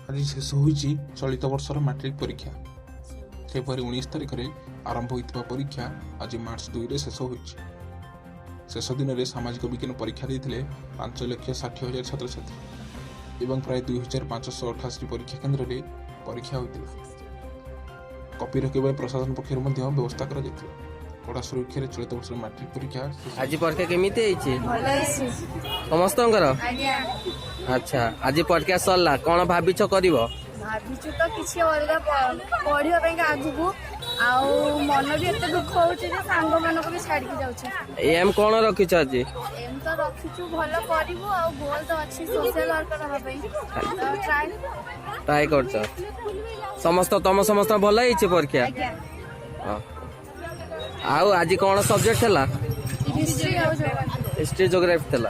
आज शेष होईची चलित वर्षर मैट्रिक परीक्षा। फेब्रुआरी 19 तारिख में आरंभ होता परीक्षा आज मार्च 2 रे शेष होईची। शेष दिन में सामाजिक विज्ञान परीक्षा देते 5,60,000 छात्र छात्री एवं प्राय 2,588 परीक्षा केन्द्र में परीक्षा होता। कॉपी रखा प्रशासन पक्षर व्यवस्था कर कड़ा सुरक्षा चलित वर्ष मैट्रिक परीक्षा। आज परीक्षा केमिति समस्त अच्छा आज परीक्षा सरला कौन भाविच कर भाविचु तो किसी अलग पढ़िया आगु मन भी एत दुख होची जे सांग मानको भी छाड़ी के जाउछ। एम कौन रखिछ आज एम तो रखिछु भलो करिवो आ गोल तो अछि सोशल वर्कर हबा पई तो ट्राई करछ। समस्त समस्त भल हिचे परीक्षा। हां आज कौन सब्जेक्ट थला? हिस्ट्री जोग्राफी थला।